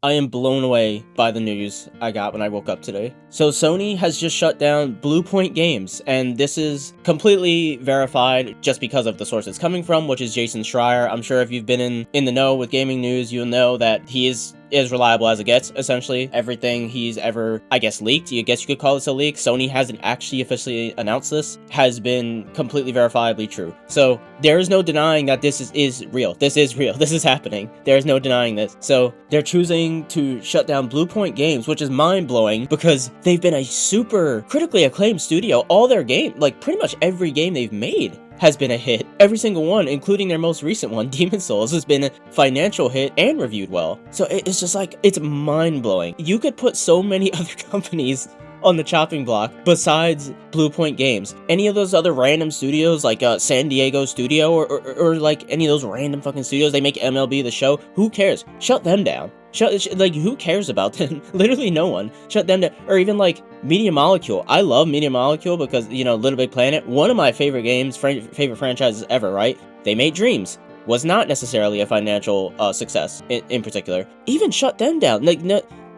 I am blown away by the news I got when I woke up today. So Sony has just shut down Bluepoint Games, and this is completely verified just because of the source it's coming from, which is Jason Schreier. I'm sure if you've been in the know with gaming news, you'll know that he is as reliable as it gets, essentially. Everything he's ever, I guess, leaked, you could call this a leak. Sony hasn't actually officially announced this, has been completely verifiably true. So there is no denying that this is real. This is real. This is happening. There is no denying this. So they're choosing to shut down Bluepoint Games, which is mind-blowing because they've been a super critically acclaimed studio. All their game, like pretty much every game they've made has been a hit. Every single one, including their most recent one, Demon's Souls, has been a financial hit and reviewed well. So it's just like, it's mind-blowing. You could put so many other companies on the chopping block besides Bluepoint Games. Any of those other random studios, like San Diego Studio, or like any of those random fucking studios, they make MLB The Show, who cares? Shut them down. Like, who cares about them? Literally no one. Shut them down. Or even like Media Molecule. I love Media Molecule because, you know, Little Big Planet, one of my favorite games, favorite franchises ever, right? They made Dreams. Was not necessarily a financial success in particular. Even shut them down. Like,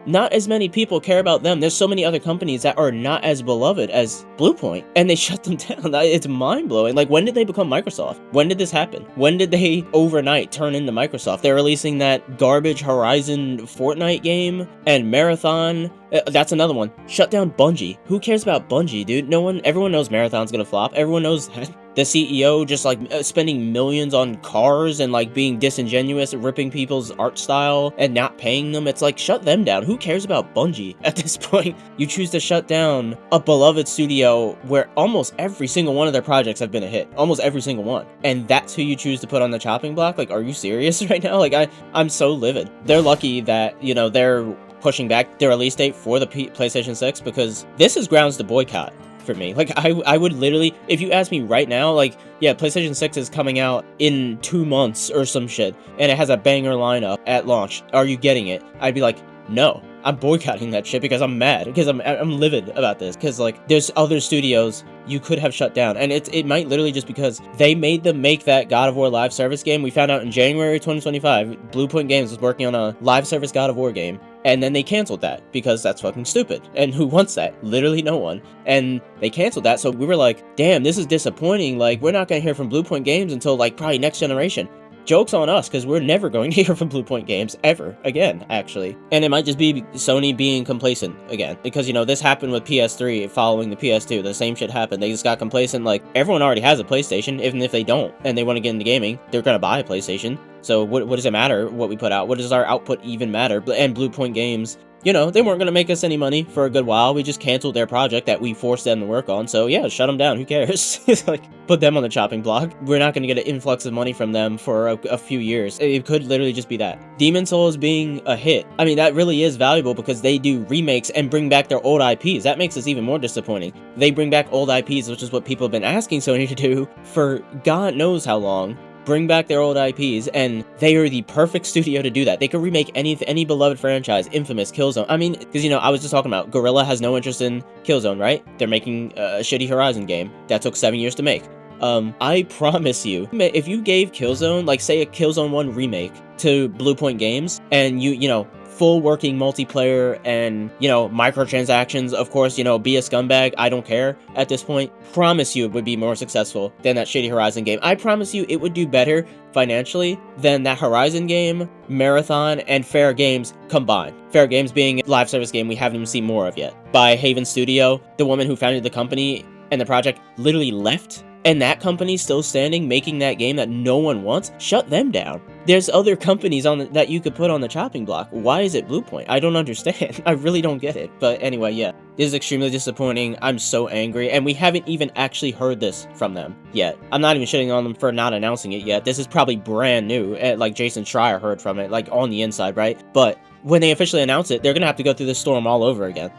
not as many people care about them. There's so many other companies that are not as beloved as Bluepoint, and they shut them down. It's mind-blowing. Like, when did they become Microsoft? When did this happen? When did they overnight turn into Microsoft? They're releasing that garbage Horizon Fortnite game and Marathon. That's another one. Shut down Bungie. Who cares about Bungie, dude? Everyone knows Marathon's gonna flop. Everyone knows that. The CEO just like spending millions on cars and like being disingenuous, ripping people's art style and not paying them. It's like, shut them down. Who cares about Bungie at this point? You choose to shut down a beloved studio where almost every single one of their projects have been a hit. Almost every single one. And that's who you choose to put on the chopping block? Like, are you serious right now? Like, I'm so livid. They're lucky that, you know, they're pushing back their release date for the PlayStation 6 because this is grounds to boycott. For me, like, I would literally, if you ask me right now, like, yeah, PlayStation 6 is coming out in 2 months or some shit, and it has a banger lineup at launch. Are you getting it? I'd be like, no, I'm boycotting that shit because I'm mad, because I'm livid about this, because like, there's other studios you could have shut down, and it might literally just because they made them make that God of War live service game. We found out in January 2025, Bluepoint Games was working on a live service God of War game. And then they canceled that because that's fucking stupid. And who wants that? Literally no one. And they canceled that. So we were like, damn, this is disappointing. Like, we're not going to hear from Bluepoint Games until like probably next generation. Joke's on us, because we're never going to hear from Bluepoint Games ever again, actually. And it might just be Sony being complacent again. Because, you know, this happened with PS3 following the PS2. The same shit happened. They just got complacent. Like, everyone already has a PlayStation. Even if they don't and they want to get into gaming, they're going to buy a PlayStation. So what does it matter what we put out? What does our output even matter? And Bluepoint Games, you know, they weren't going to make us any money for a good while. We just canceled their project that we forced them to work on. So yeah, shut them down. Who cares? It's like, put them on the chopping block. We're not going to get an influx of money from them for a few years. It could literally just be that. Demon's Souls being a hit. I mean, that really is valuable because they do remakes and bring back their old IPs. That makes us even more disappointing. They bring back old IPs, which is what people have been asking Sony to do for God knows how long. Bring back their old IPs, and they are the perfect studio to do that. They could remake any beloved franchise, Infamous, Killzone. I mean, because, you know, I was just talking about, Guerrilla has no interest in Killzone, right? They're making a shitty Horizon game that took 7 years to make. I promise you, if you gave Killzone, like, say a Killzone 1 remake to Bluepoint Games, and you know, full working multiplayer and, you know, microtransactions, of course, you know, be a scumbag, I don't care at this point, promise you it would be more successful than that shitty Horizon game. I promise you it would do better financially than that Horizon game, Marathon, and Fair Games combined. Fair Games being a live service game we haven't even seen more of yet. By Haven Studio, the woman who founded the company and the project literally left, and that company's still standing, making that game that no one wants. Shut them down. There's other companies that you could put on the chopping block. Why is it Bluepoint? I don't understand. I really don't get it. But anyway, yeah. This is extremely disappointing. I'm so angry. And we haven't even actually heard this from them yet. I'm not even shitting on them for not announcing it yet. This is probably brand new. Like, Jason Schreier heard from it, like, on the inside, right? But when they officially announce it, they're gonna have to go through this storm all over again.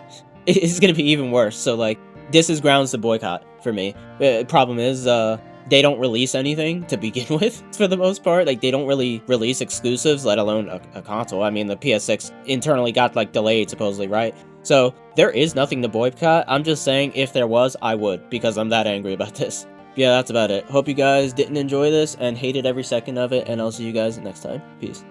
It's gonna be even worse. So, like, this is grounds to boycott for me. Problem is, they don't release anything to begin with, for the most part. Like, they don't really release exclusives, let alone a console. I mean, the PS6 internally got, like, delayed, supposedly, right? So, there is nothing to boycott. I'm just saying, if there was, I would, because I'm that angry about this. Yeah, that's about it. Hope you guys didn't enjoy this and hated every second of it, and I'll see you guys next time. Peace.